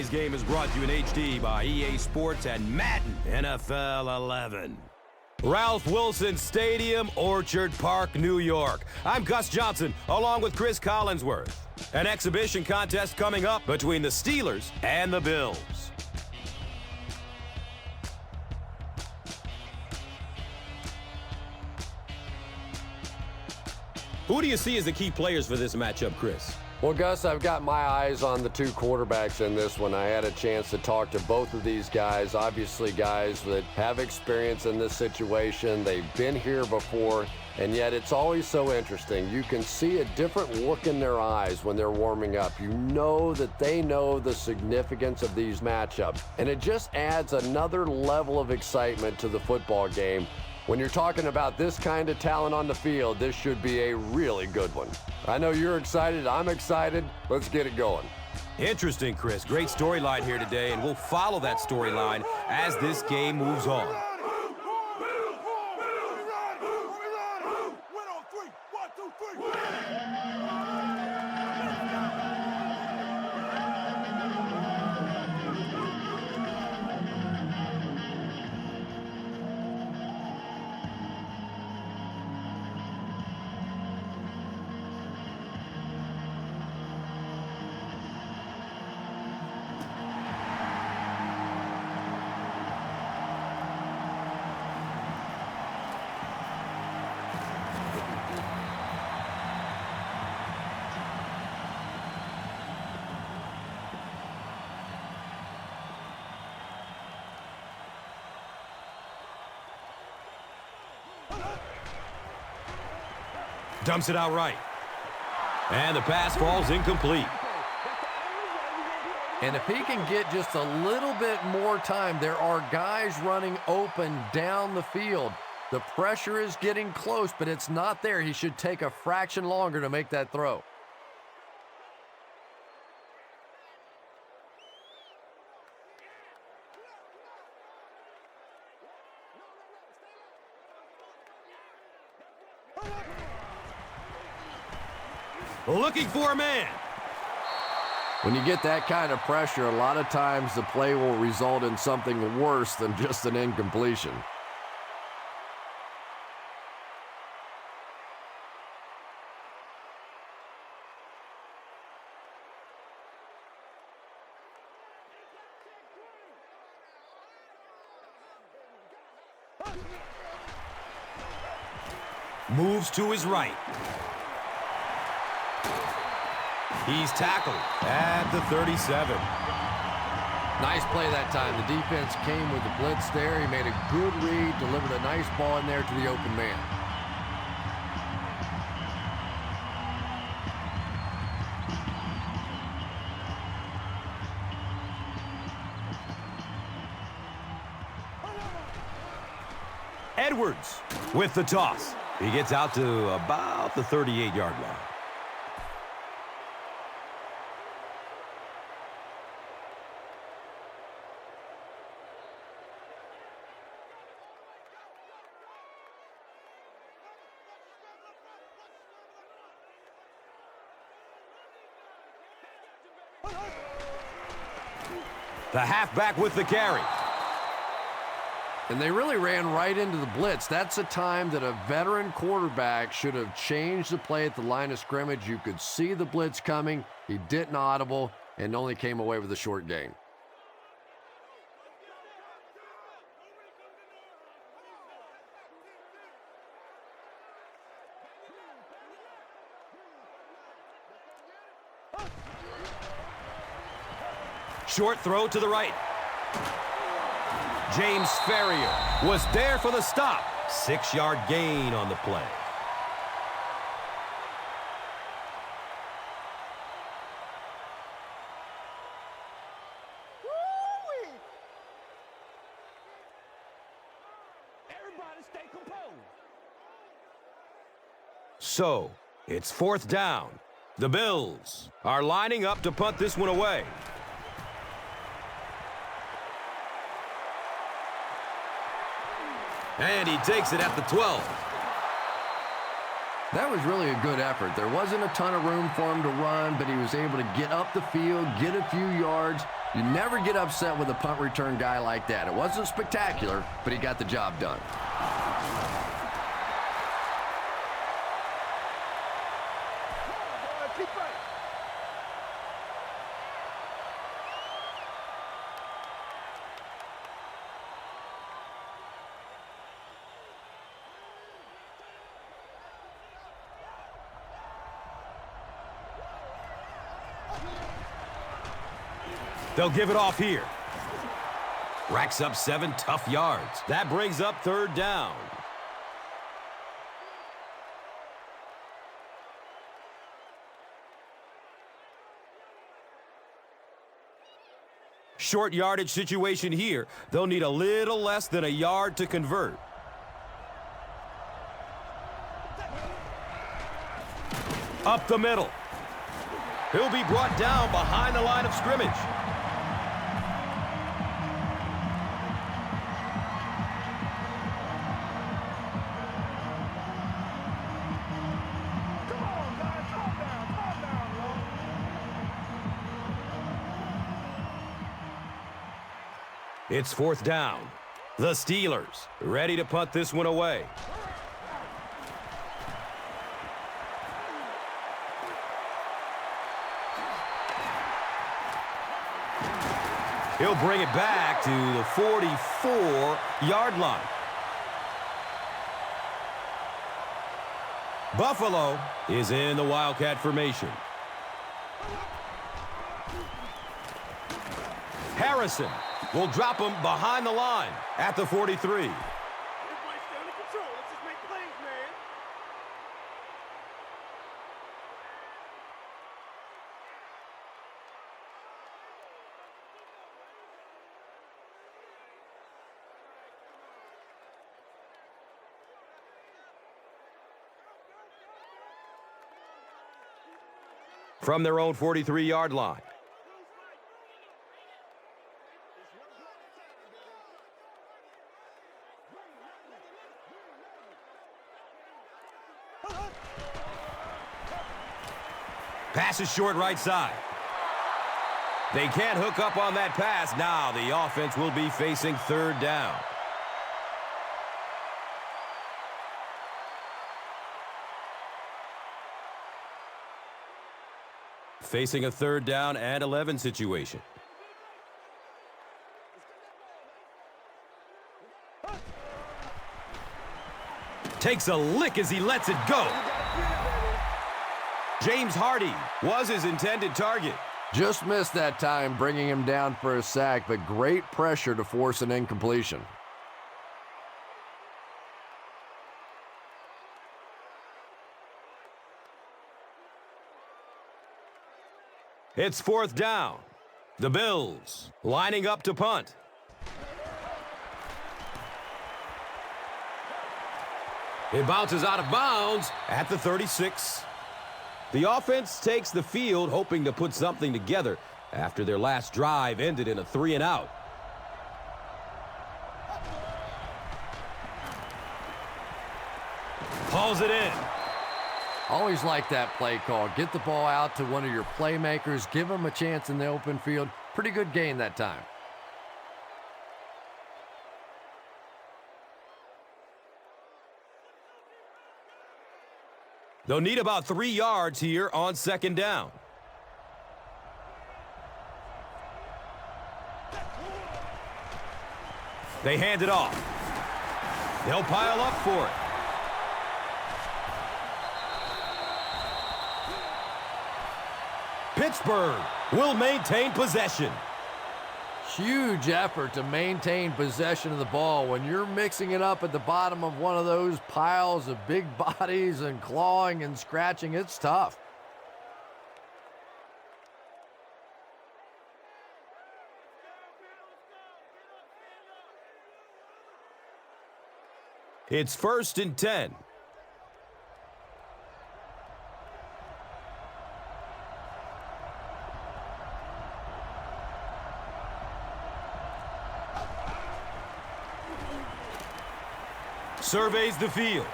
Today's game is brought to you in HD by EA Sports and Madden NFL 11. Ralph Wilson Stadium, Orchard Park, New York. I'm Gus Johnson, along with Chris Collinsworth. An exhibition contest coming up between the Steelers and the Bills. Who do you see as the key players for this matchup, Chris? Well, Gus, I've got my eyes on the two quarterbacks in this one. I had a chance to talk to both of these guys, obviously guys that have experience in this situation. They've been here before, and yet it's always so interesting. You can see a different look in their eyes when they're warming up. You know that they know the significance of these matchups, and it just adds another level of excitement to the football game. When you're talking about this kind of talent on the field, this should be a really good one. I know you're excited. I'm excited. Let's get it going. Interesting, Chris. Great storyline here today, and we'll follow that storyline as this game moves on. Dumps it out right. And the pass falls incomplete. And if he can get just a little bit more time, there are guys running open down the field. The pressure is getting close, but it's not there. He should take a fraction longer to make that throw. Looking for a man. When you get that kind of pressure, a lot of times the play will result in something worse than just an incompletion. Moves to his right. He's tackled at the 37. Nice play that time. The defense came with the blitz there. He made a good read, delivered a nice ball in there to the open man. Edwards with the toss. He gets out to about the 38-yard line. The halfback with the carry. And they really ran right into the blitz. That's a time that a veteran quarterback should have changed the play at the line of scrimmage. You could see the blitz coming. He didn't audible and only came away with a short gain. Short throw to the right. James Ferrier was there for the stop. 6-yard gain on the play. Everybody stay composed. So, it's 4th down. The Bills are lining up to punt this one away. And he takes it at the 12. That was really a good effort. There wasn't a ton of room for him to run, but he was able to get up the field, get a few yards. You never get upset with a punt return guy like that. It wasn't spectacular, but he got the job done. They'll give it off here. Racks up 7 tough yards. That brings up 3rd down. Short yardage situation here. They'll need a little less than a yard to convert. Up the middle. He'll be brought down behind the line of scrimmage. It's 4th down. The Steelers ready to punt this one away. He'll bring it back to the 44-yard line. Buffalo is in the Wildcat formation. Harrison will drop him behind the line at the 43. Everybody stay under control. Let's just make plays, man. From their own 43-yard line. Pass is short right side. They can't hook up on that pass. Now the offense will be facing 3rd down. Facing a 3rd down and 11 situation. Takes a lick as he lets it go. James Hardy was his intended target. Just missed that time, bringing him down for a sack, but great pressure to force an incompletion. It's 4th down. The Bills lining up to punt. It bounces out of bounds at the 36. The offense takes the field, hoping to put something together after their last drive ended in a 3-and-out. Hauls it in. Always like that play call. Get the ball out to one of your playmakers. Give them a chance in the open field. Pretty good gain that time. They'll need about 3 yards here on 2nd down. They hand it off. They'll pile up for it. Pittsburgh will maintain possession. Huge effort to maintain possession of the ball. When you're mixing it up at the bottom of one of those piles of big bodies and clawing and scratching, it's tough. It's 1st and 10. Surveys the field.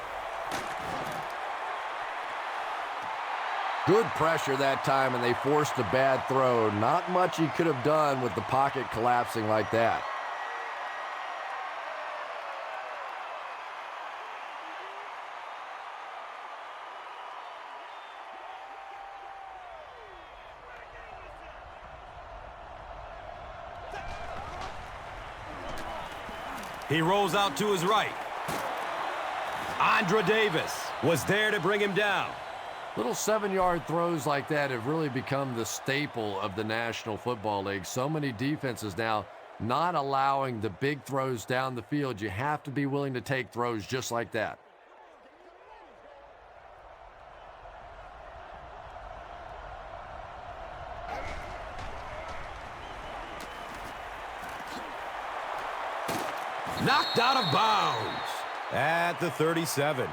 Good pressure that time, and they forced a bad throw. Not much he could have done with the pocket collapsing like that. He rolls out to his right. Andra Davis was there to bring him down. Little 7-yard throws like that have really become the staple of the National Football League. So many defenses now not allowing the big throws down the field. You have to be willing to take throws just like that. Knocked out of bounds at the 37.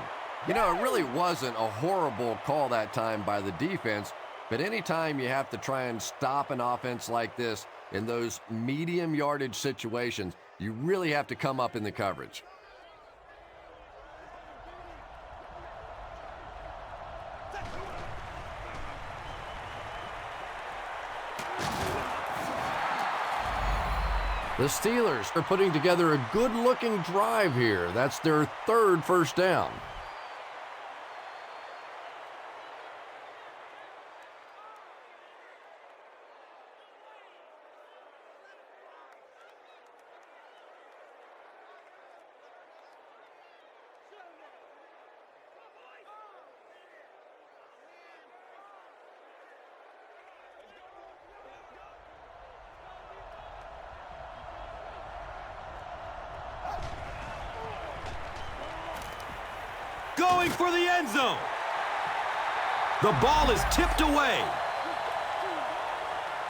You know, it really wasn't a horrible call that time by the defense, but anytime you have to try and stop an offense like this in those medium yardage situations, you really have to come up in the coverage. The Steelers are putting together a good-looking drive here. That's their third first down. Going for the end zone. The ball is tipped away.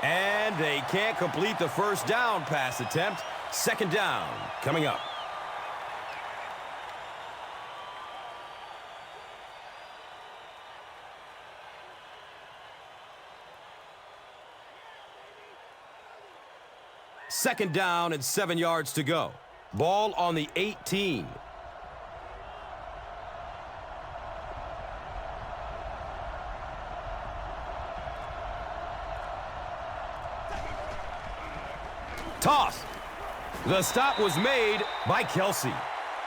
And they can't complete the first down pass attempt. Second down coming up. Second down and 7 yards to go. Ball on the 18. Toss. The stop was made by Kelsey.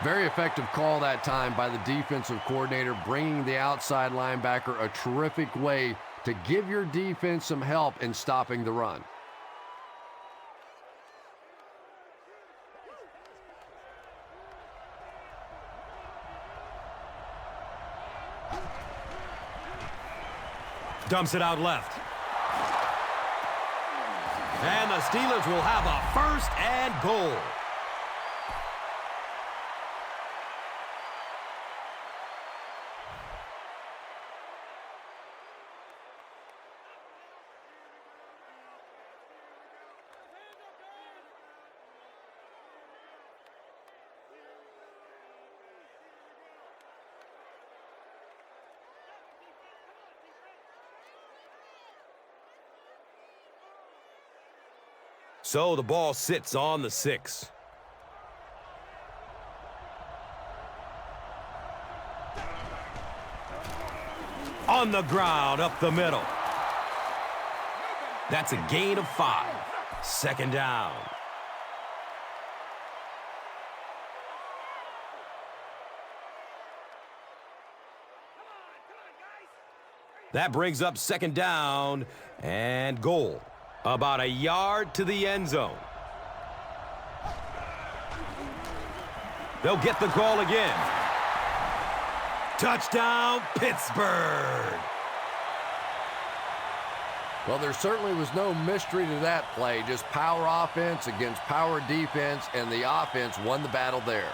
Very effective call that time by the defensive coordinator, bringing the outside linebacker a terrific way to give your defense some help in stopping the run. Dumps it out left. And the Steelers will have a first and goal. So the ball sits on the 6. On the ground, up the middle. That's a gain of 5. Second down. That brings up second down and goal. About a yard to the end zone. They'll get the call again. Touchdown, Pittsburgh. Well, there certainly was no mystery to that play. Just power offense against power defense, and the offense won the battle there.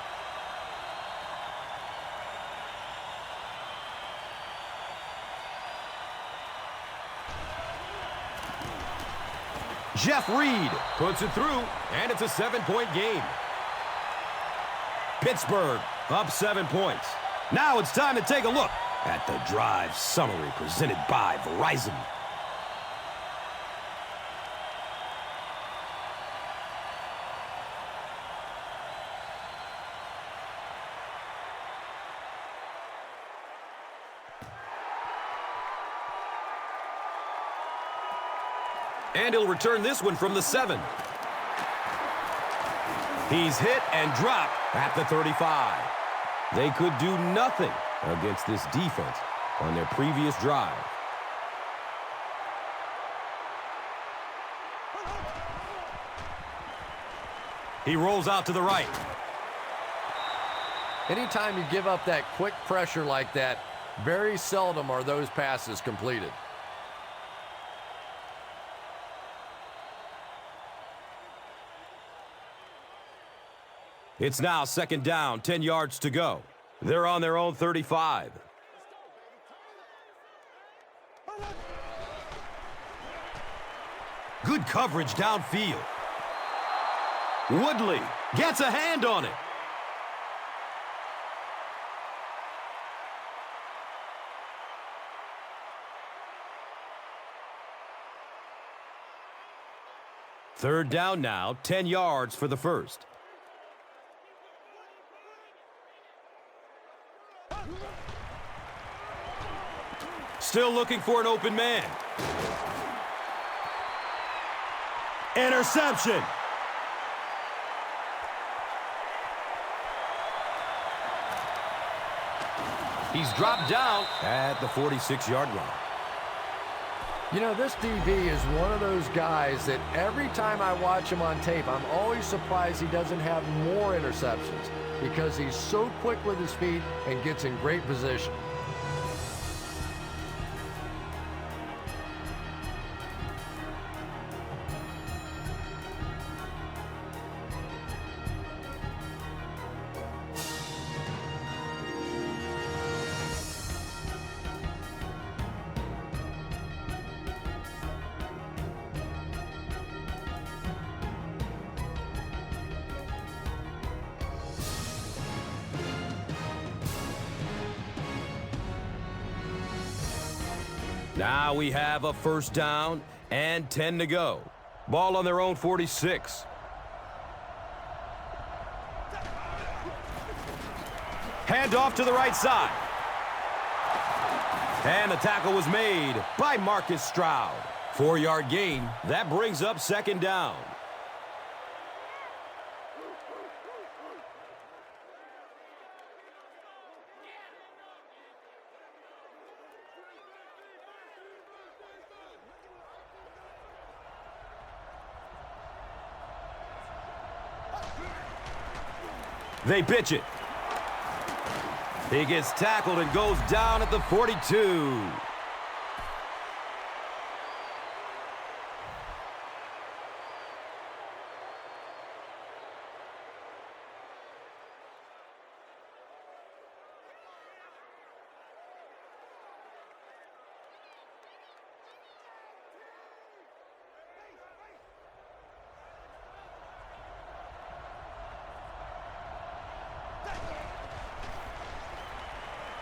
Jeff Reed puts it through, and it's a 7-point game. Pittsburgh up 7 points. Now it's time to take a look at the drive summary presented by Verizon. And he'll return this one from the 7. He's hit and dropped at the 35. They could do nothing against this defense on their previous drive. He rolls out to the right. Anytime you give up that quick pressure like that, very seldom are those passes completed. It's now 2nd down, 10 yards to go. They're on their own 35. Good coverage downfield. Woodley gets a hand on it. Third down now, 10 yards for the first. Still looking for an open man. Interception. He's dropped down at the 46-yard line. You know, this DB is one of those guys that every time I watch him on tape, I'm always surprised he doesn't have more interceptions because he's so quick with his feet and gets in great position. Now we have a first down and 10 to go. Ball on their own 46. Hand off to the right side. And the tackle was made by Marcus Stroud. 4-yard gain. That brings up 2nd down. They pitch it. He gets tackled and goes down at the 42.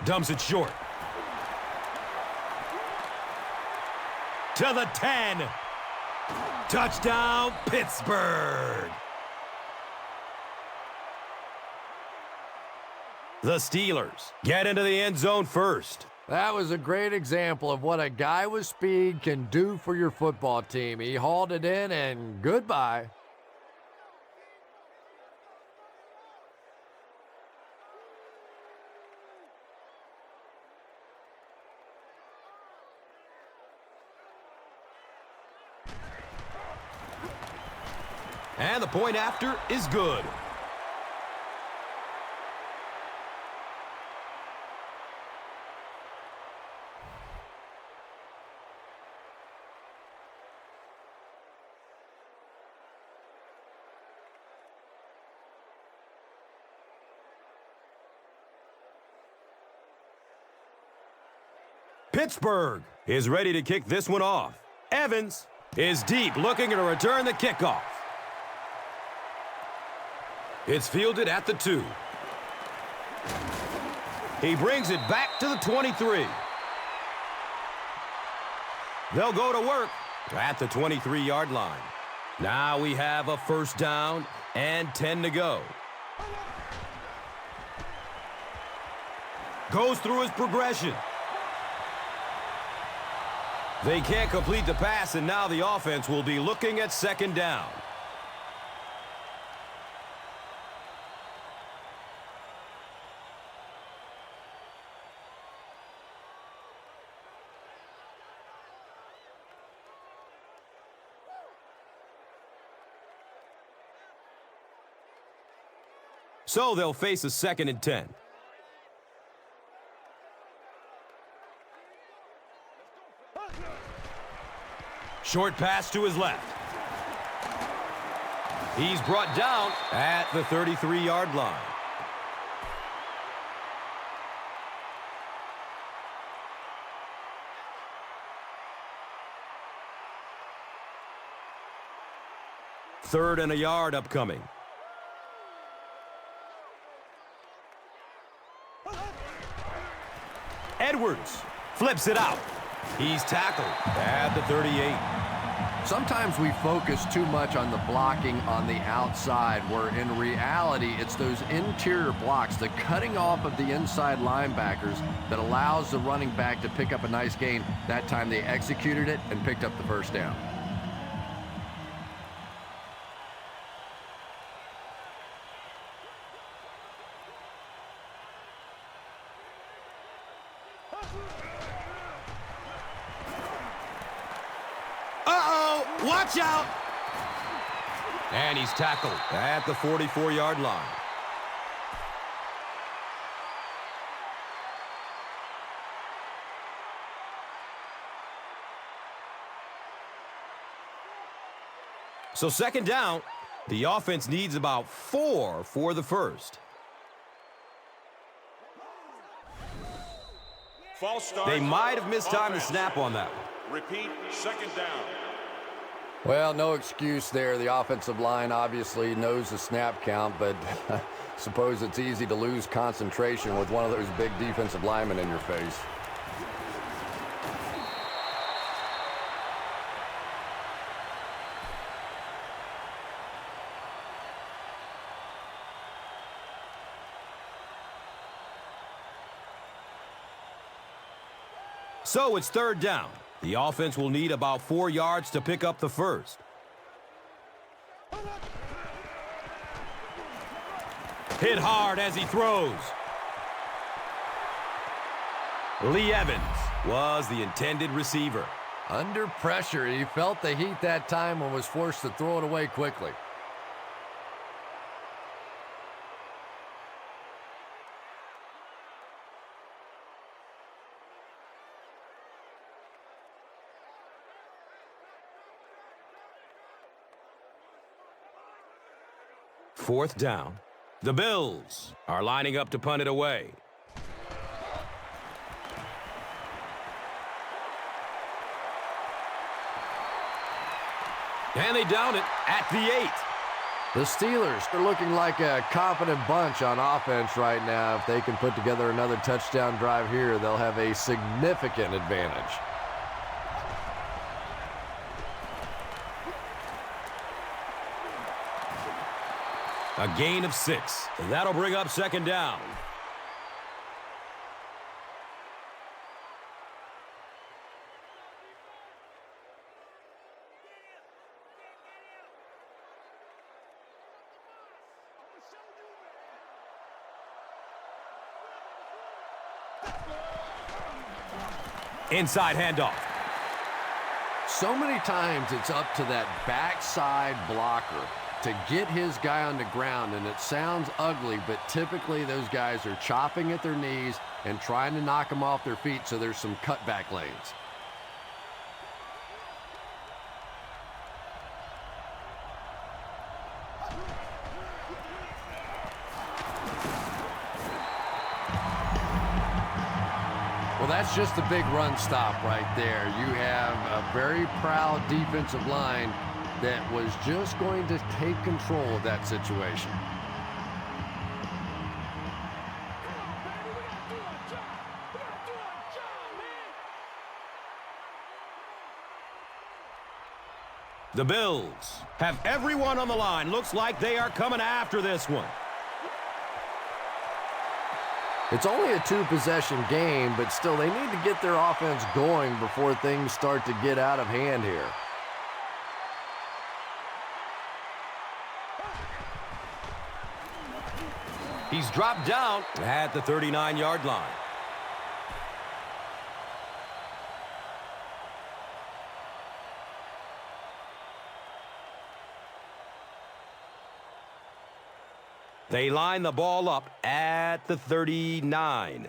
Dumps it short. To the 10. Touchdown, Pittsburgh. The Steelers get into the end zone first. That was a great example of what a guy with speed can do for your football team. He hauled it in and goodbye. And the point after is good. Pittsburgh is ready to kick this one off. Evans is deep, looking to return the kickoff. It's fielded at the 2. He brings it back to the 23. They'll go to work at the 23-yard line. Now we have a first down and 10 to go. Goes through his progression. They can't complete the pass, and now the offense will be looking at second down. So they'll face a 2nd and 10. Short pass to his left. He's brought down at the 33-yard line. Third and a yard upcoming. Edwards flips it out. He's tackled at the 38. Sometimes we focus too much on the blocking on the outside, where in reality it's those interior blocks, the cutting off of the inside linebackers that allows the running back to pick up a nice gain. That time they executed it and picked up the first down. Watch out! And he's tackled at the 44-yard line. So second down, the offense needs about 4 for the first. False start. They might have mistimed the snap on that one. Repeat, second down. Well, no excuse there. The offensive line obviously knows the snap count, but suppose it's easy to lose concentration with one of those big defensive linemen in your face. So it's third down. The offense will need about 4 yards to pick up the first. Hit hard as he throws. Lee Evans was the intended receiver. Under pressure, he felt the heat that time and was forced to throw it away quickly. Fourth down. The Bills are lining up to punt it away. And they down it at the 8. The Steelers are looking like a confident bunch on offense right now. If they can put together another touchdown drive here, they'll have a significant advantage. A gain of 6. That'll bring up second down. Inside handoff. So many times it's up to that backside blocker to get his guy on the ground, and it sounds ugly, but typically those guys are chopping at their knees and trying to knock them off their feet, so there's some cutback lanes. Well, that's just a big run stop right there. You have a very proud defensive line that was just going to take control of that situation. The Bills have everyone on the line. Looks like they are coming after this one. It's only a two-possession game, but still they need to get their offense going before things start to get out of hand here. He's dropped down at the 39-yard line. They line the ball up at the 39.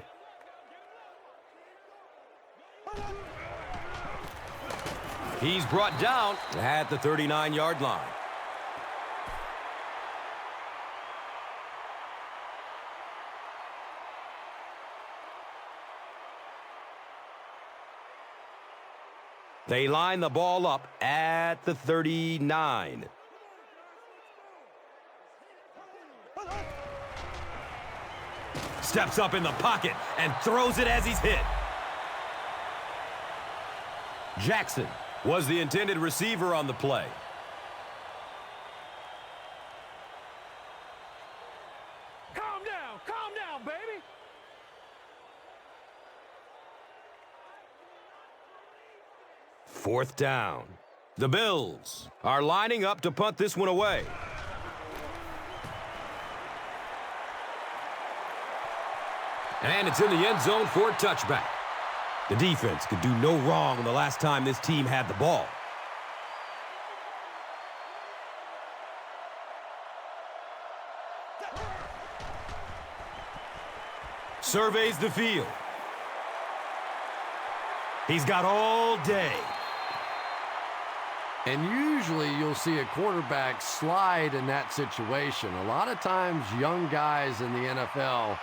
He's brought down at the 39-yard line. They line the ball up at the 39. Steps up in the pocket and throws it as he's hit. Jackson was the intended receiver on the play. Calm down, baby. Fourth down. The Bills are lining up to punt this one away. And it's in the end zone for a touchback. The defense could do no wrong the last time this team had the ball. Surveys the field. He's got all day. And usually you'll see a quarterback slide in that situation. A lot of times young guys in the NFL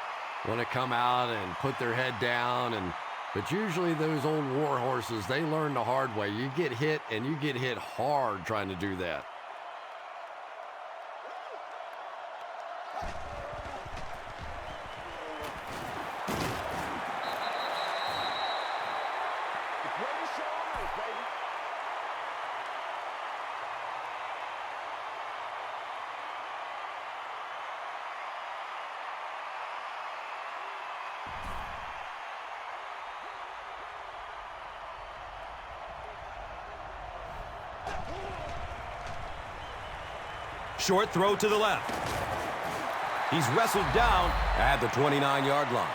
want to come out and put their head down, but usually those old war horses, they learn the hard way. You get hit, and you get hit hard trying to do that. Short throw to the left. He's wrestled down at the 29-yard line.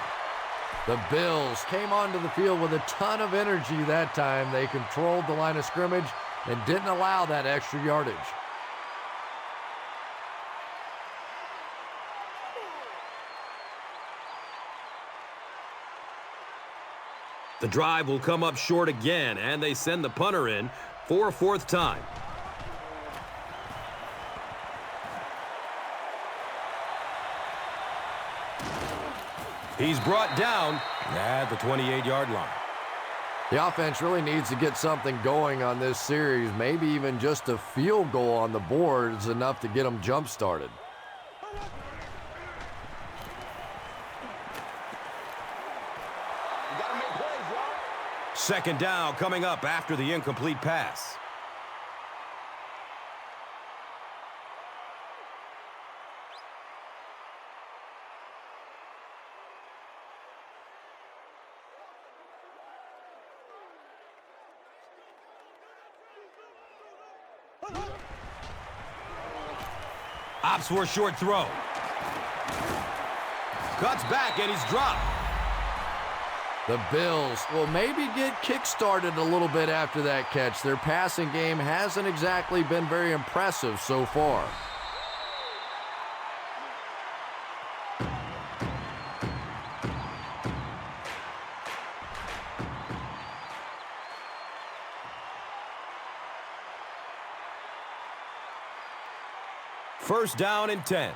The Bills came onto the field with a ton of energy that time. They controlled the line of scrimmage and didn't allow that extra yardage. The drive will come up short again, and they send the punter in for a fourth time. He's brought down at the 28-yard line. The offense really needs to get something going on this series. Maybe even just a field goal on the board is enough to get them jump-started. Second down coming up after the incomplete pass. Opts for a short throw. Cuts back and he's dropped. The Bills will maybe get kick-started a little bit after that catch. Their passing game hasn't exactly been very impressive so far. First down and 10.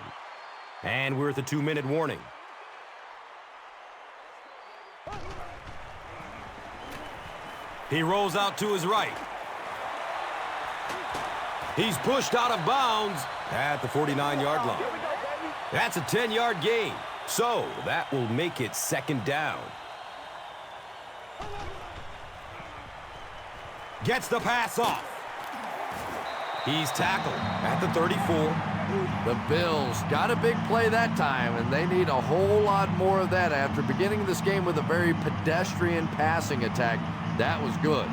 And we're at the 2-minute warning. He rolls out to his right. He's pushed out of bounds at the 49-yard line. That's a 10-yard gain. So that will make it second down. Gets the pass off. He's tackled at the 34. The Bills got a big play that time, and they need a whole lot more of that after beginning this game with a very pedestrian passing attack. That was good.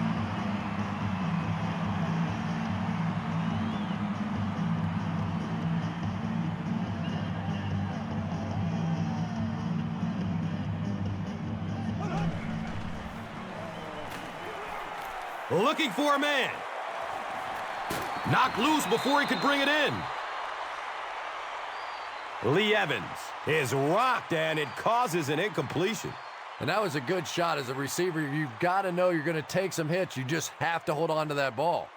Looking for a man. Knocked loose before he could bring it in. Lee Evans is rocked, and it causes an incompletion. And that was a good shot. As a receiver, you've got to know you're going to take some hits. You just have to hold on to that ball.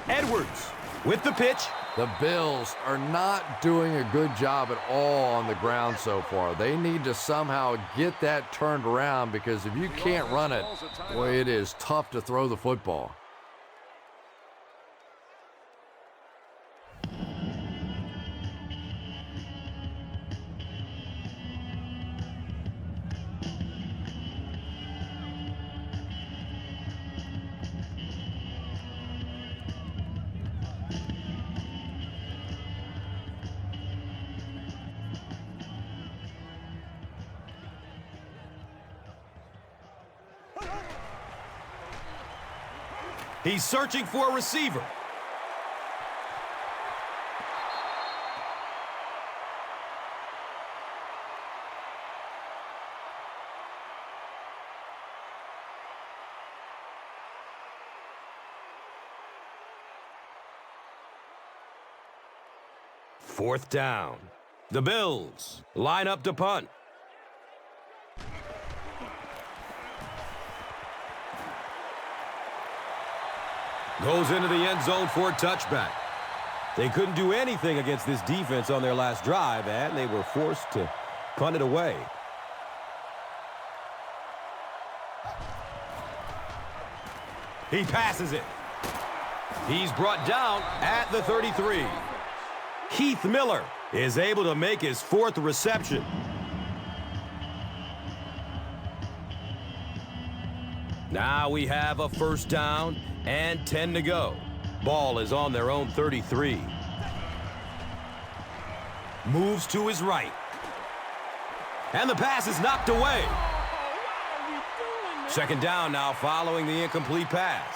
Edwards with the pitch. The Bills are not doing a good job at all on the ground so far. They need to somehow get that turned around, because if you can't run it, boy, it is tough to throw the football. He's searching for a receiver. Fourth down. The Bills line up to punt. Goes into the end zone for a touchback. They couldn't do anything against this defense on their last drive, and they were forced to punt it away. He passes it. He's brought down at the 33. Keith Miller is able to make his fourth reception. Now we have a first down and 10 to go. Ball is on their own 33. Moves to his right. And the pass is knocked away. Second down now following the incomplete pass.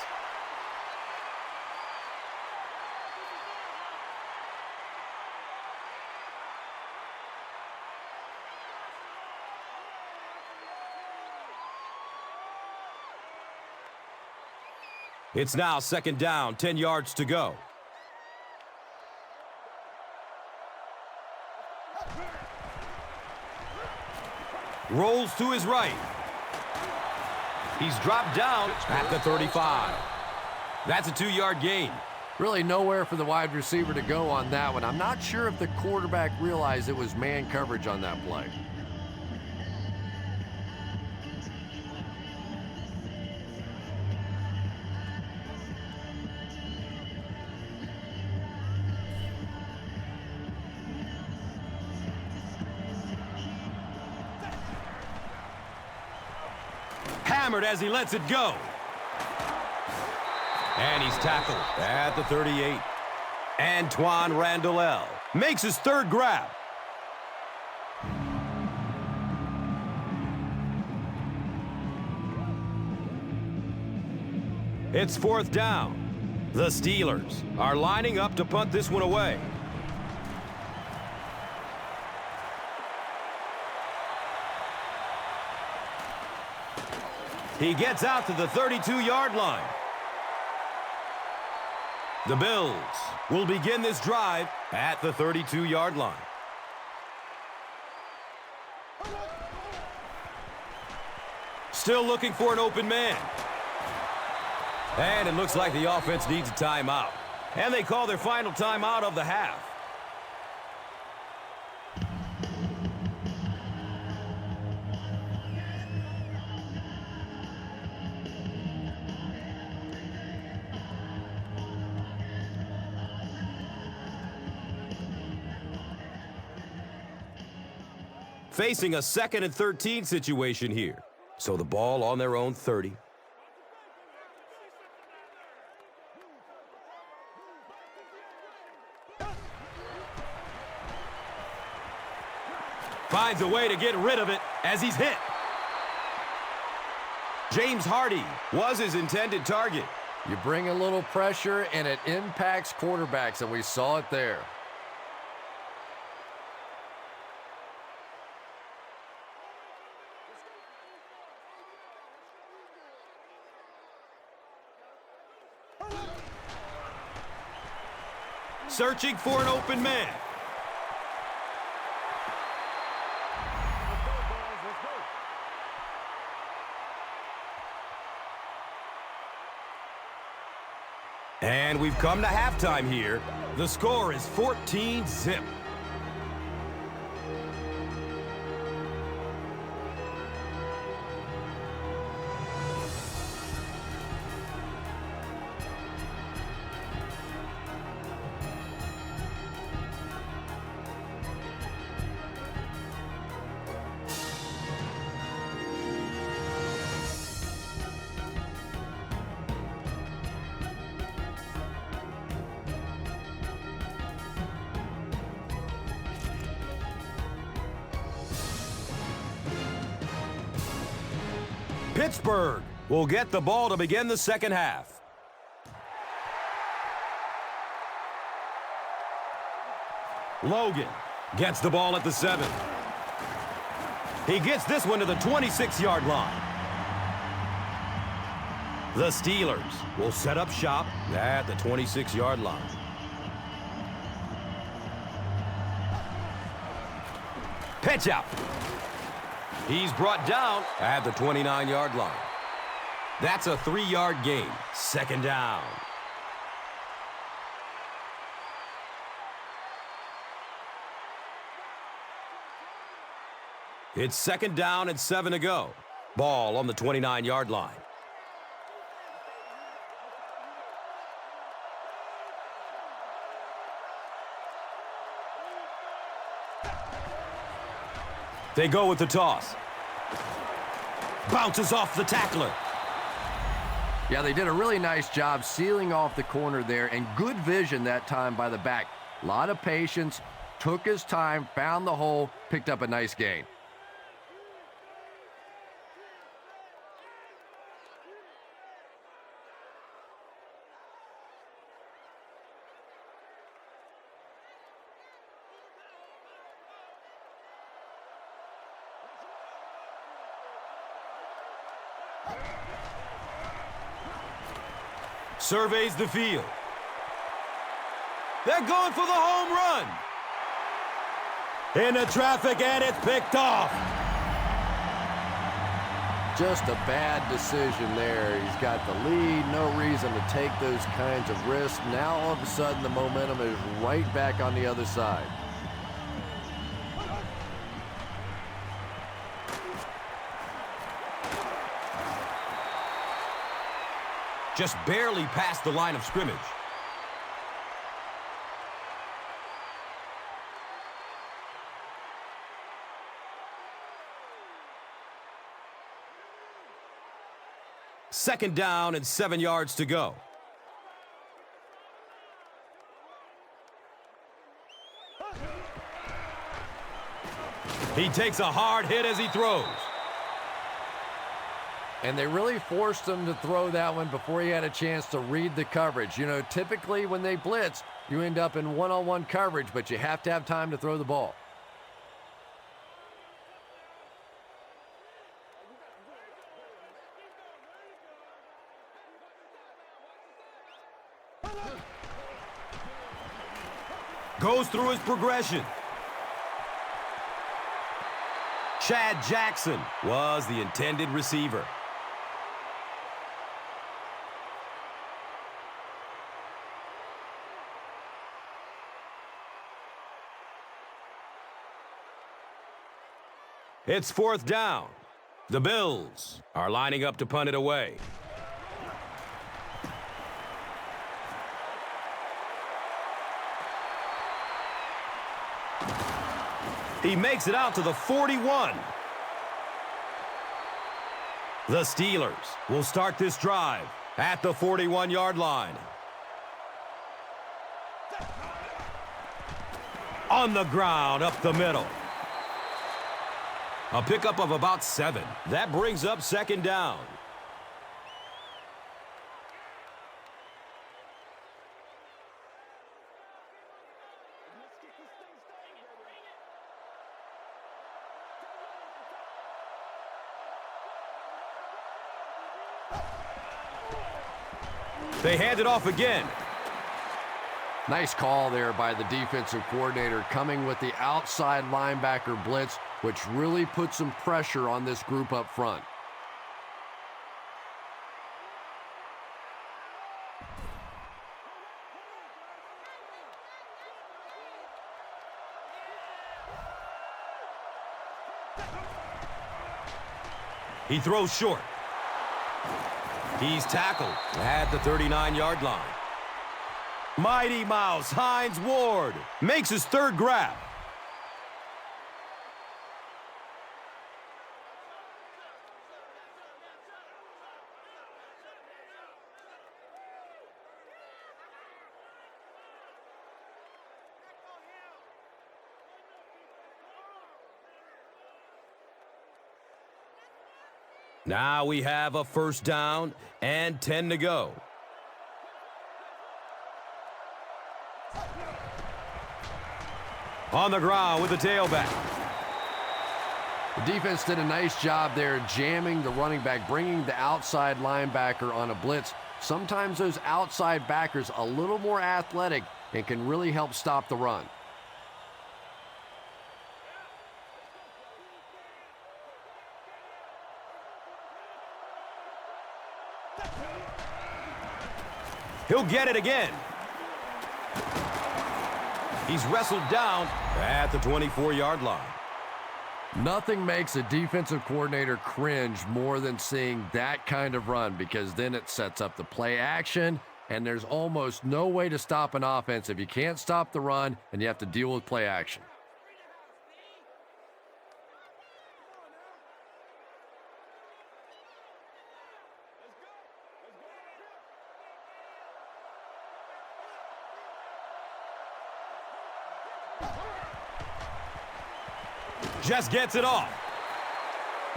It's now second down, 10 yards to go. Rolls to his right. He's dropped down at the 35. That's a 2-yard gain. Really nowhere for the wide receiver to go on that one. I'm not sure if the quarterback realized it was man coverage on that play. Hammered as he lets it go. And he's tackled at the 38. Antoine Randall makes his third grab. It's fourth down. The Steelers are lining up to punt this one away. He gets out to the 32-yard line. The Bills will begin this drive at the 32-yard line. Still looking for an open man. And it looks like the offense needs a timeout. And they call their final timeout of the half. Facing a 2nd and 13 situation here. So the ball on their own 30. Finds a way to get rid of it as he's hit. James Hardy was his intended target. You bring a little pressure, and it impacts quarterbacks, and we saw it there. Searching for an open man. And we've come to halftime here. The score is 14-0. Pittsburgh will get the ball to begin the second half. Logan gets the ball at the 7. He gets this one to the 26-yard line. The Steelers will set up shop at the 26-yard line. Pitch out. He's brought down at the 29-yard line. That's a 3-yard gain. Second down. It's second down and 7 to go. Ball on the 29-yard line. They go with the toss. Bounces off the tackler. Yeah, they did a really nice job sealing off the corner there, and good vision that time by the back. A lot of patience, took his time, found the hole, picked up a nice gain. Surveys the field. They're going for the home run. Into traffic, and it's picked off. Just a bad decision there. He's got the lead, no reason to take those kinds of risks. Now all of a sudden the momentum is right back on the other side. Just barely past the line of scrimmage. Second down and 7 yards to go. He takes a hard hit as he throws. And they really forced him to throw that one before he had a chance to read the coverage. You know, typically when they blitz, you end up in one-on-one coverage, but you have to have time to throw the ball. Goes through his progression. Chad Jackson was the intended receiver. It's fourth down. The Bills are lining up to punt it away. He makes it out to the 41. The Steelers will start this drive at the 41-yard line. On the ground, up the middle. A pickup of about 7. That brings up second down. They hand it off again. Nice call there by the defensive coordinator, coming with the outside linebacker blitz, which really put some pressure on this group up front. He throws short. He's tackled at the 39-yard line. Mighty Mouse Hines Ward makes his third grab. Now we have a first down and 10 to go. On the ground with the tailback. The defense did a nice job there jamming the running back, bringing the outside linebacker on a blitz. Sometimes those outside backers a little more athletic and can really help stop the run. He'll get it again. He's wrestled down at the 24-yard line. Nothing makes a defensive coordinator cringe more than seeing that kind of run, because then it sets up the play action, and there's almost no way to stop an offense if you can't stop the run and you have to deal with play action. Just gets it off.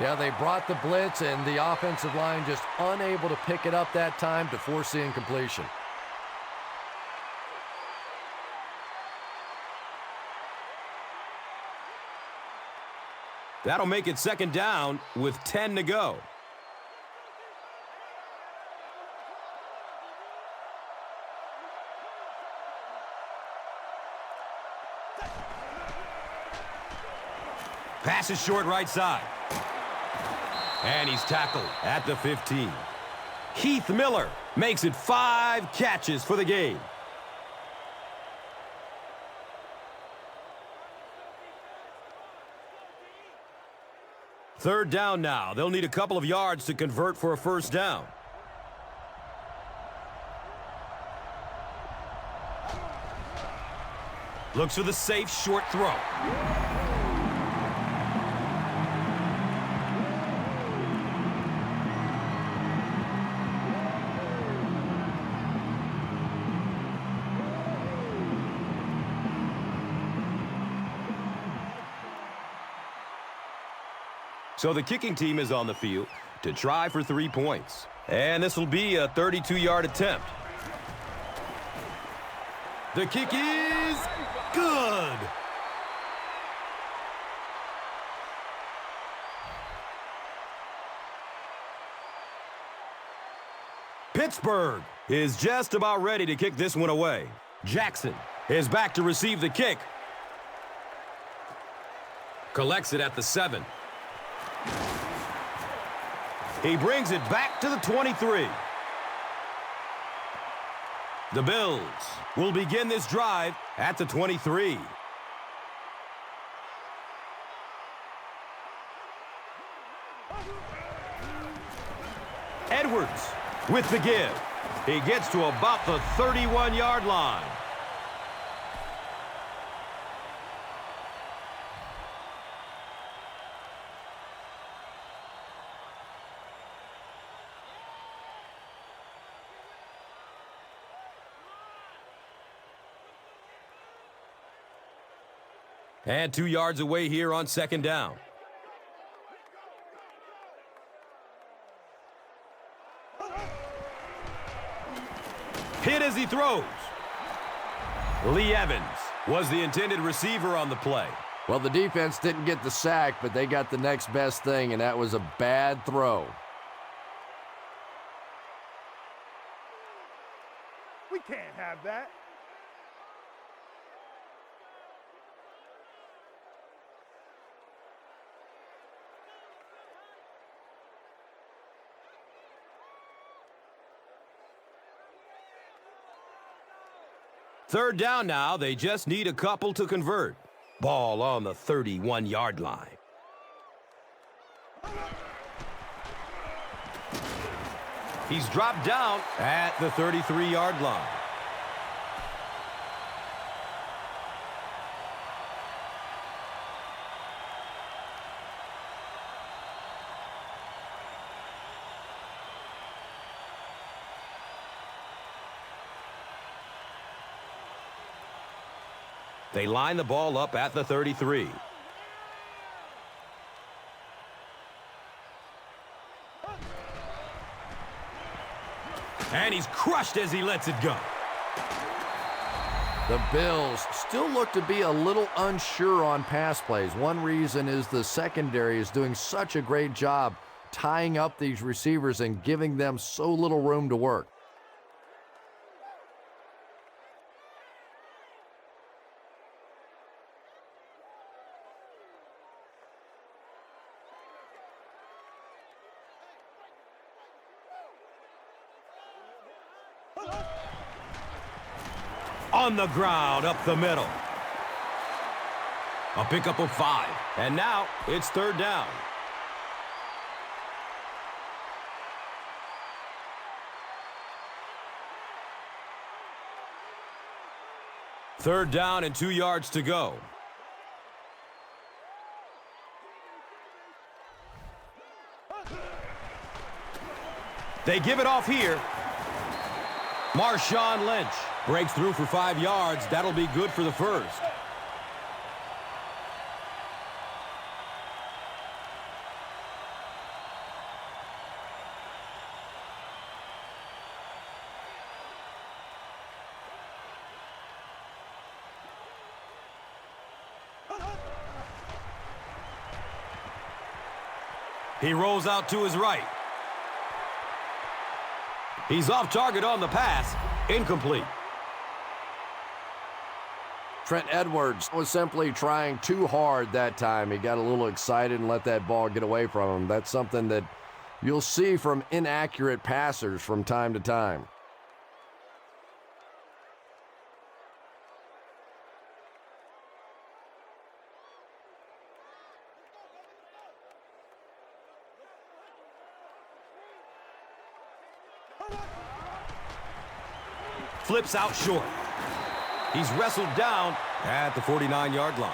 Yeah, they brought the blitz, and the offensive line just unable to pick it up that time to force the incompletion. That'll make it second down with 10 to go. Pass is short right side. And he's tackled at the 15. Heath Miller makes it 5 catches for the game. Third down now. They'll need a couple of yards to convert for a first down. Looks for the safe short throw. So the kicking team is on the field to try for 3 points. And this will be a 32-yard attempt. The kick is good. Pittsburgh is just about ready to kick this one away. Jackson is back to receive the kick. Collects it at the 7. He brings it back to the 23. The Bills will begin this drive at the 23. Edwards with the give. He gets to about the 31-yard line. And 2 yards away here on second down. Hit as he throws. Lee Evans was the intended receiver on the play. Well, the defense didn't get the sack, but they got the next best thing, and that was a bad throw. We can't have that. Third down now. They just need a couple to convert. Ball on the 31-yard line. He's dropped down at the 33-yard line. They line the ball up at the 33. And he's crushed as he lets it go. The Bills still look to be a little unsure on pass plays. One reason is the secondary is doing such a great job tying up these receivers and giving them so little room to work. On the ground, up the middle. A pickup of 5. And now it's third down. Third down and 2 yards to go. They give it off here. Marshawn Lynch breaks through for 5 yards. That'll be good for the first. He rolls out to his right. He's off target on the pass. Incomplete. Trent Edwards was simply trying too hard that time. He got a little excited and let that ball get away from him. That's something that you'll see from inaccurate passers from time to time. Flips out short. He's wrestled down at the 49-yard line.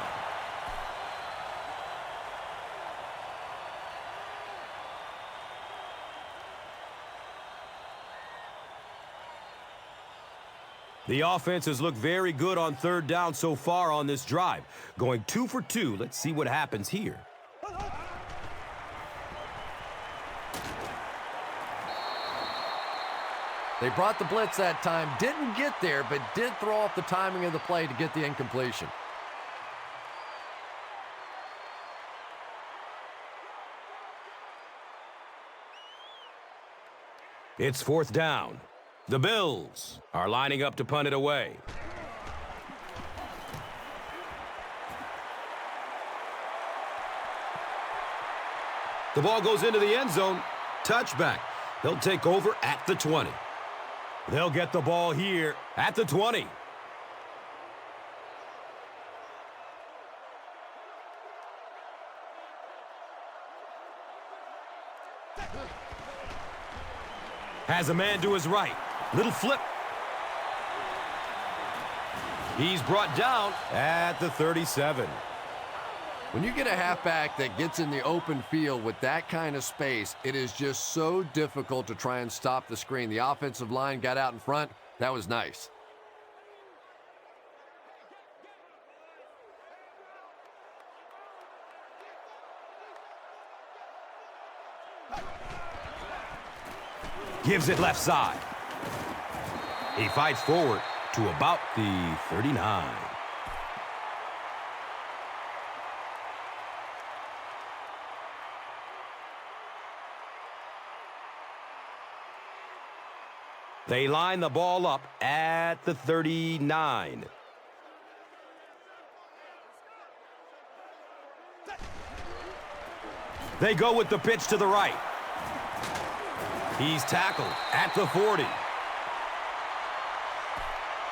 The offense has looked very good on third down so far on this drive. Going 2 for 2. Let's see what happens here. They brought the blitz that time, didn't get there, but did throw off the timing of the play to get the incompletion. It's fourth down. The Bills are lining up to punt it away. The ball goes into the end zone. Touchback. They'll take over at the 20. They'll get the ball here at the 20. Has a man to his right. Little flip. He's brought down at the 37. When you get a halfback that gets in the open field with that kind of space, it is just so difficult to try and stop the screen. The offensive line got out in front. That was nice. Gives it left side. He fights forward to about the 39. They line the ball up at the 39. They go with the pitch to the right. He's tackled at the 40.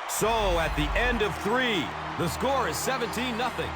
So at the end of 3, the score is 17-0.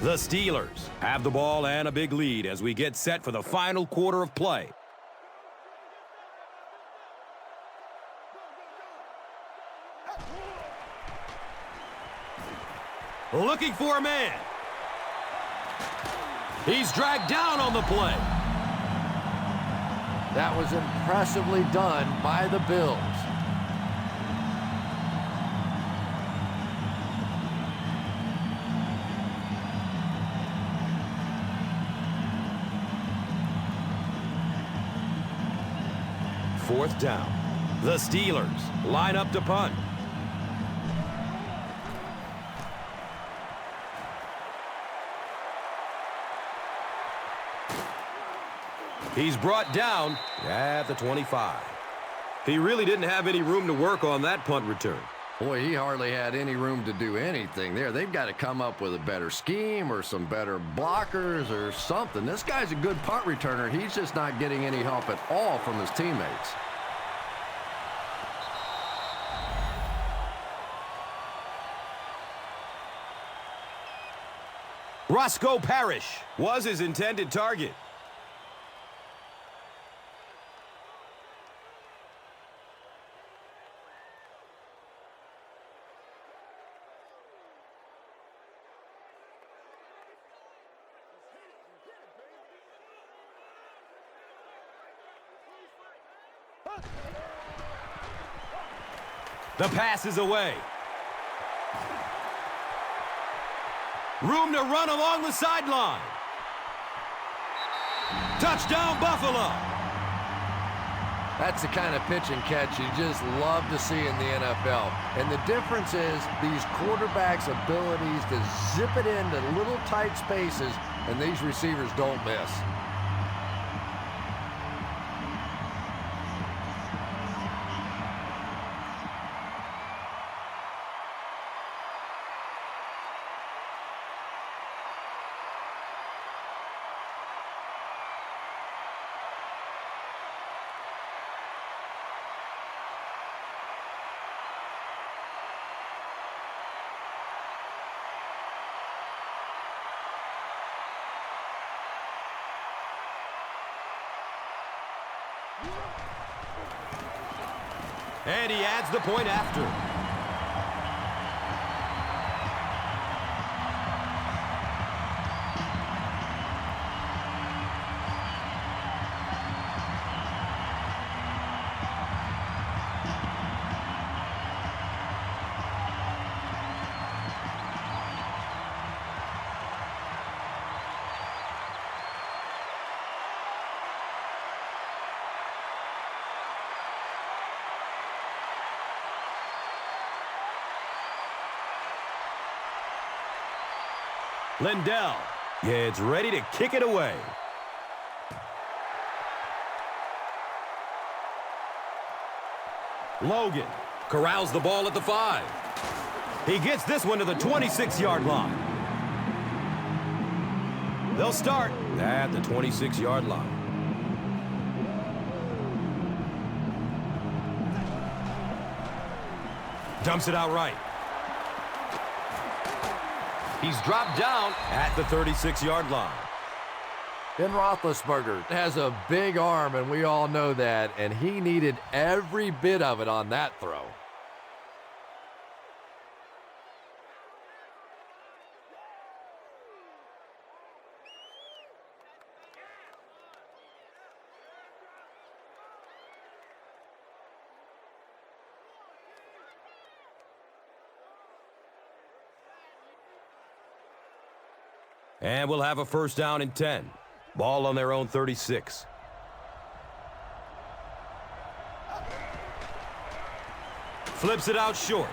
The Steelers have the ball and a big lead as we get set for the final quarter of play. Looking for a man. He's dragged down on the play. That was impressively done by the Bills. Fourth down. The Steelers line up to punt. He's brought down at the 25. He really didn't have any room to work on that punt return. Boy, he hardly had any room to do anything there. They've got to come up with a better scheme or some better blockers or something. This guy's a good punt returner. He's just not getting any help at all from his teammates. Roscoe Parrish was his intended target. The pass is away. Room to run along the sideline. Touchdown, Buffalo. That's the kind of pitch and catch you just love to see in the NFL. And the difference is these quarterbacks' abilities to zip it into little tight spaces, and these receivers don't miss. And he adds the point after. Lindell gets ready to kick it away. Logan corrals the ball at the 5. He gets this one to the 26-yard line. They'll start at the 26-yard line. Dumps it out right. He's dropped down at the 36-yard line. Ben Roethlisberger has a big arm, and we all know that, and he needed every bit of it on that throw. And we'll have a first down and 10. Ball on their own 36. Flips it out short.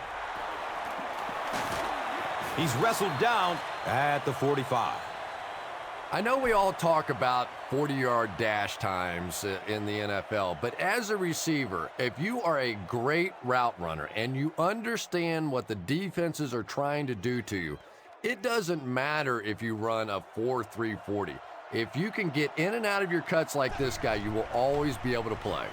He's wrestled down at the 45. I know we all talk about 40-yard dash times in the NFL, but as a receiver, if you are a great route runner and you understand what the defenses are trying to do to you, it doesn't matter if you run a 4.3 40. If you can get in and out of your cuts like this guy, you will always be able to play.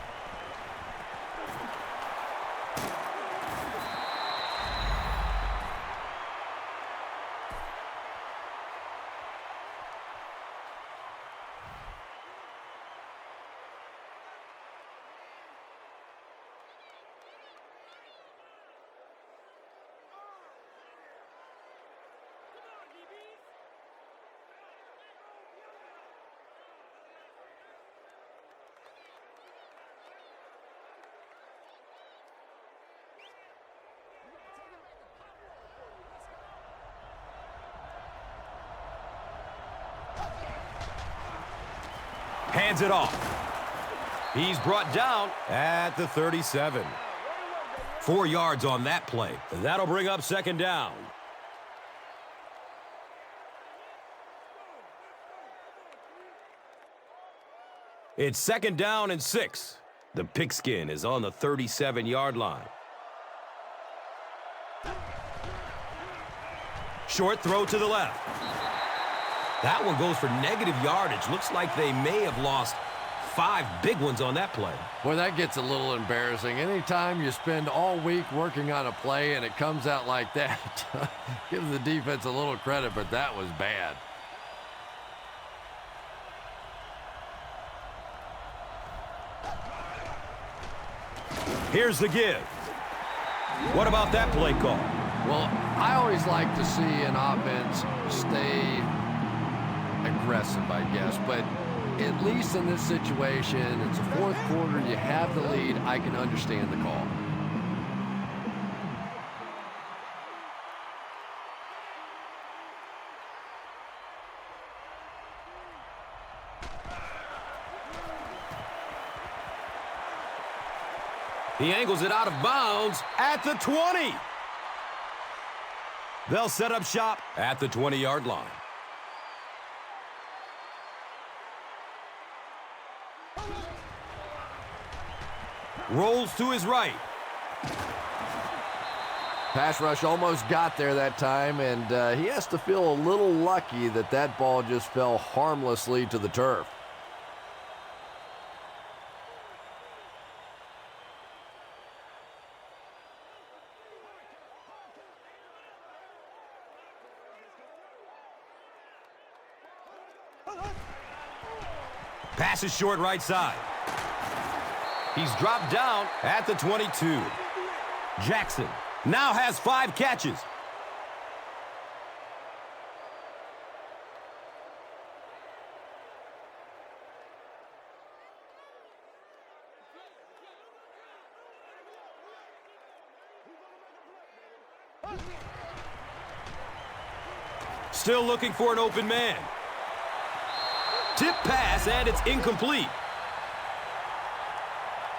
Hands it off. He's brought down at the 37. 4 yards on that play. That'll bring up second down. It's second down and 6. The pigskin is on the 37-yard line. Short throw to the left. That one goes for negative yardage. Looks like they may have lost 5 big ones on that play. Boy, that gets a little embarrassing. Anytime you spend all week working on a play and it comes out like that, give the defense a little credit, but that was bad. Here's the give. What about that play call? Well, I always like to see an offense stay aggressive, I guess, but at least in this situation, it's a fourth quarter, you have the lead, I can understand the call. He angles it out of bounds at the 20. They'll set up shop at the 20-yard line. Rolls to his right. Pass rush almost got there that time, and he has to feel a little lucky that that ball just fell harmlessly to the turf. Pass is short right side. He's dropped down at the 22. Jackson now has 5 catches. Still looking for an open man. Tip pass, and it's incomplete.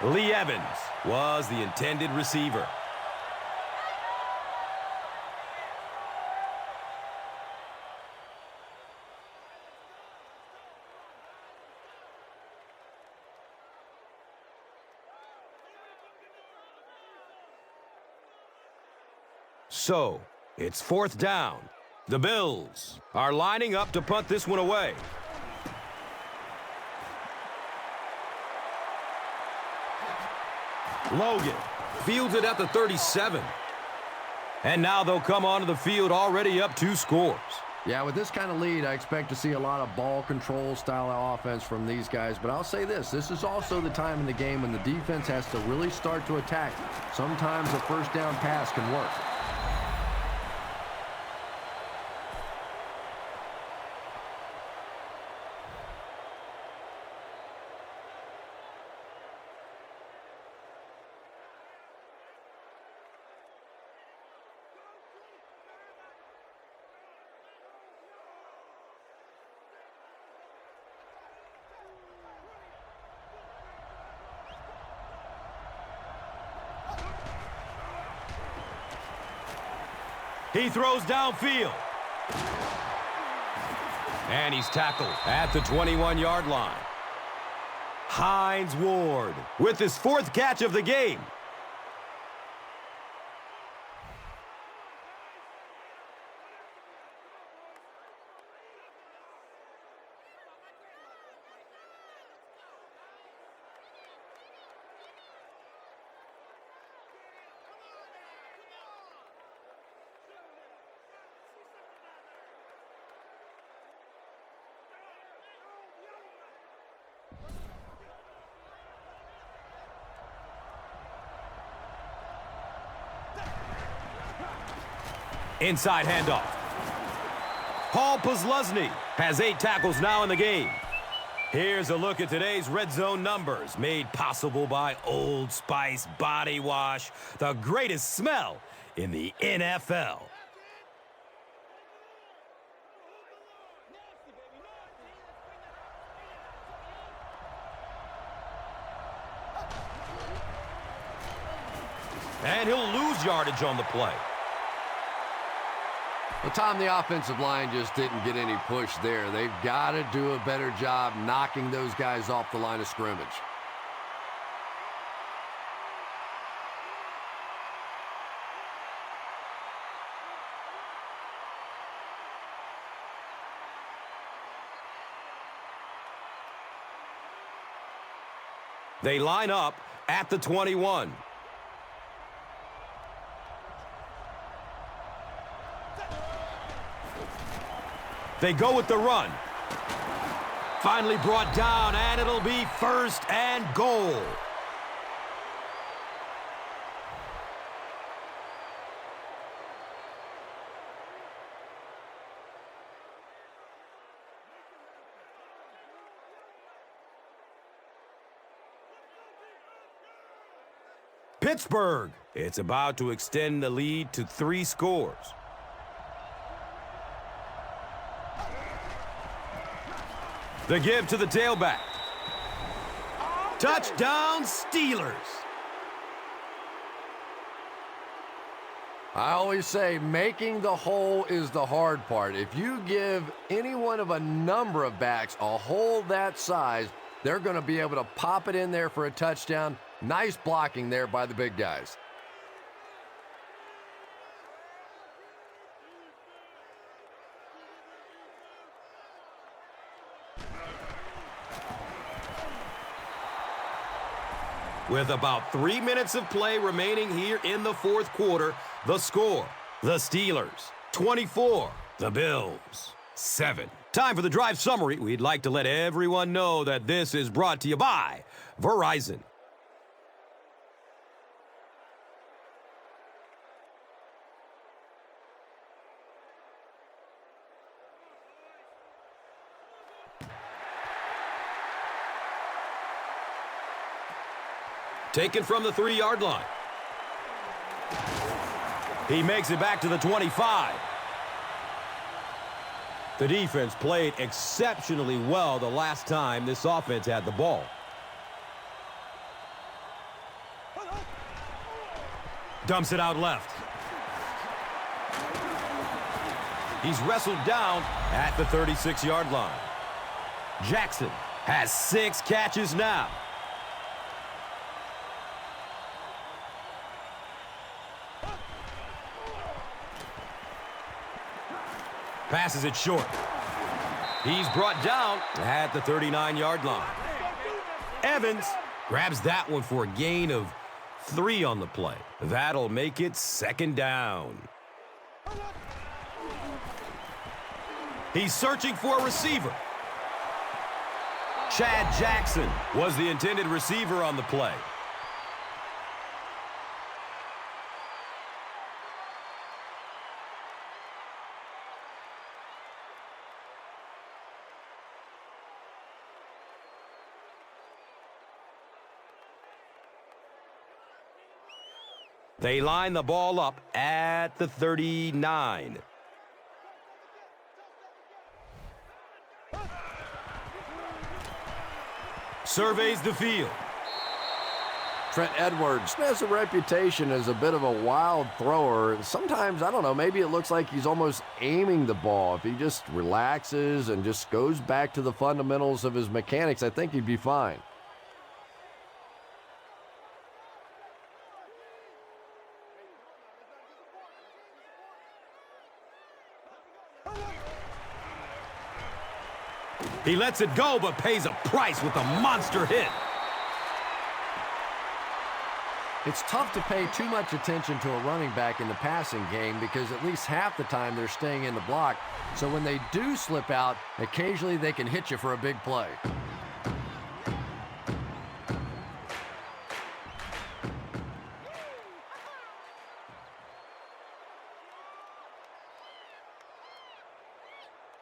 Lee Evans was the intended receiver. So, it's fourth down. The Bills are lining up to punt this one away. Logan fields it at the 37. And now they'll come onto the field already up 2 scores. Yeah, with this kind of lead, I expect to see a lot of ball control style of offense from these guys. But I'll say this is also the time in the game when the defense has to really start to attack. Sometimes a first down pass can work. He throws downfield. And he's tackled at the 21-yard line. Hines Ward with his 4th catch of the game. Inside handoff. Paul Posluszny has 8 tackles now in the game. Here's a look at today's red zone numbers, made possible by Old Spice Body Wash, the greatest smell in the NFL. And he'll lose yardage on the play. Well, Tom, the offensive line just didn't get any push there. They've got to do a better job knocking those guys off the line of scrimmage. They line up at the 21. They go with the run. Finally brought down, and it'll be 1st and goal. Pittsburgh, it's about to extend the lead to 3 scores. The give to the tailback. Touchdown, Steelers. I always say making the hole is the hard part. If you give any one of a number of backs a hole that size, they're going to be able to pop it in there for a touchdown. Nice blocking there by the big guys. With about 3 minutes of play remaining here in the 4th quarter, the score, the Steelers, 24, the Bills, 7. Time for the drive summary. We'd like to let everyone know that this is brought to you by Verizon. Taken from the 3-yard line. He makes it back to the 25. The defense played exceptionally well the last time this offense had the ball. Dumps it out left. He's wrestled down at the 36-yard line. Jackson has 6 catches now. Passes it short. He's brought down at the 39-yard line. Evans grabs that one for a gain of 3 on the play. That'll make it 2nd down. He's searching for a receiver. Chad Jackson was the intended receiver on the play. They line the ball up at the 39. Surveys the field. Trent Edwards has a reputation as a bit of a wild thrower. Sometimes, I don't know, maybe it looks like he's almost aiming the ball. If he just relaxes and just goes back to the fundamentals of his mechanics, I think he'd be fine. He lets it go, but pays a price with a monster hit. It's tough to pay too much attention to a running back in the passing game because at least half the time they're staying in the block. So when they do slip out, occasionally they can hit you for a big play.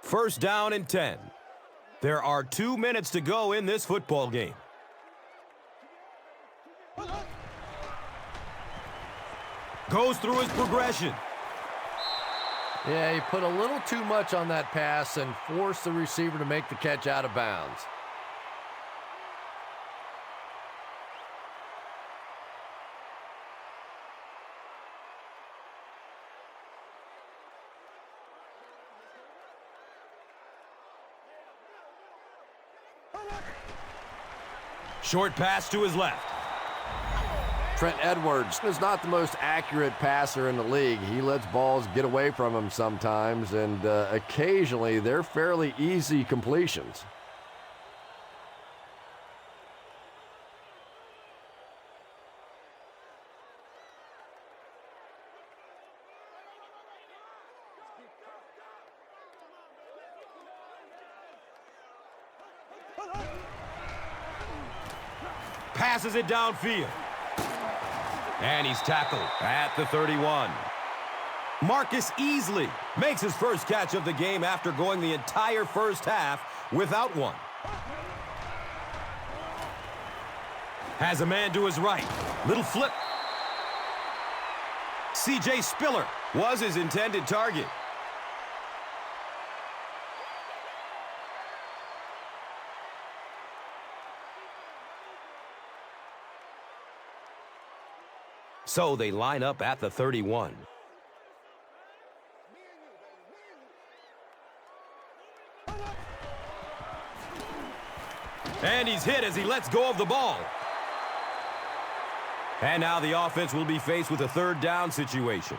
First down and 10. There are 2 minutes to go in this football game. Goes through his progression. Yeah, he put a little too much on that pass and forced the receiver to make the catch out of bounds. Short pass to his left. Trent Edwards is not the most accurate passer in the league. He lets balls get away from him sometimes, and occasionally they're fairly easy completions. Passes it downfield. And he's tackled at the 31. Marcus Easley makes his first catch of the game after going the entire first half without one. Has a man to his right. Little flip. C.J. Spiller was his intended target. So they line up at the 31. And he's hit as he lets go of the ball. And now the offense will be faced with a third down situation.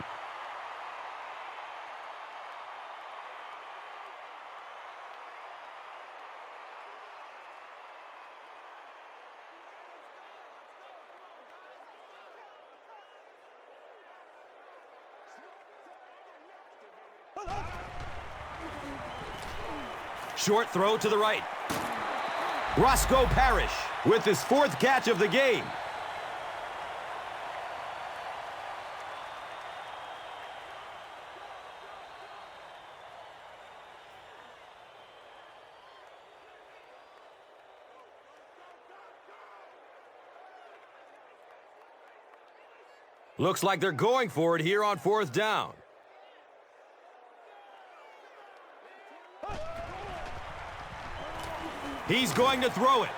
Short throw to the right. Roscoe Parrish with his fourth catch of the game. Looks like they're going for it here on fourth down. He's going to throw it.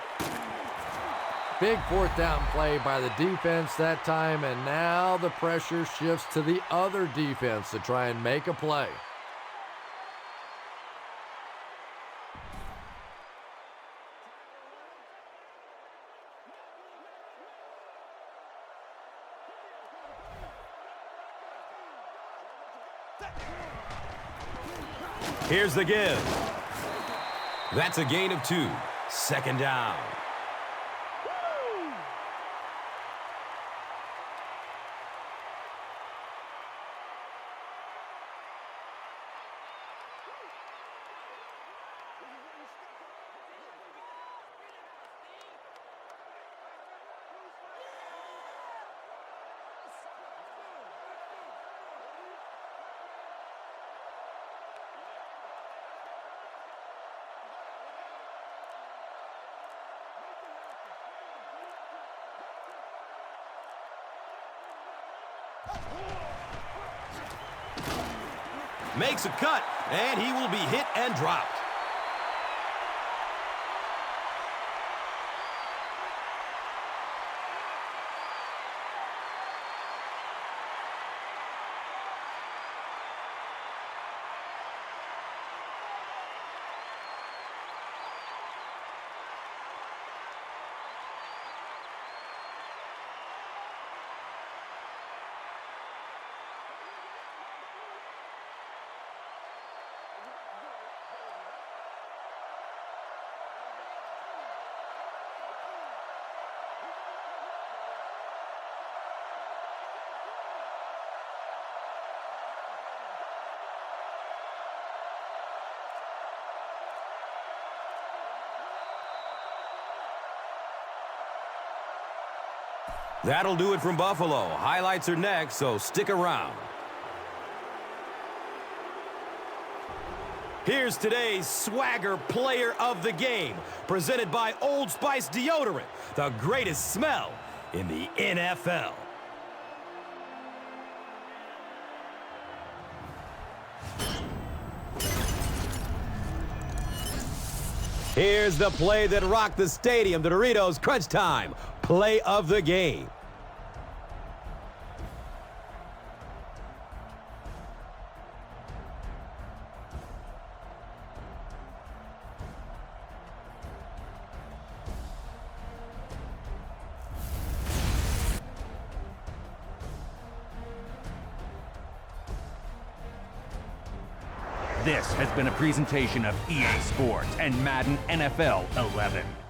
Big fourth down play by the defense that time, and now the pressure shifts to the other defense to try and make a play. Here's the give. That's a gain of 2. Second down. Makes a cut, and he will be hit and dropped. That'll do it from Buffalo. Highlights are next, so stick around. Here's today's Swagger Player of the Game, presented by Old Spice Deodorant, the greatest smell in the NFL. Here's the play that rocked the stadium, the Doritos Crunch Time Play of the Game. This has been a presentation of EA Sports and Madden NFL 11.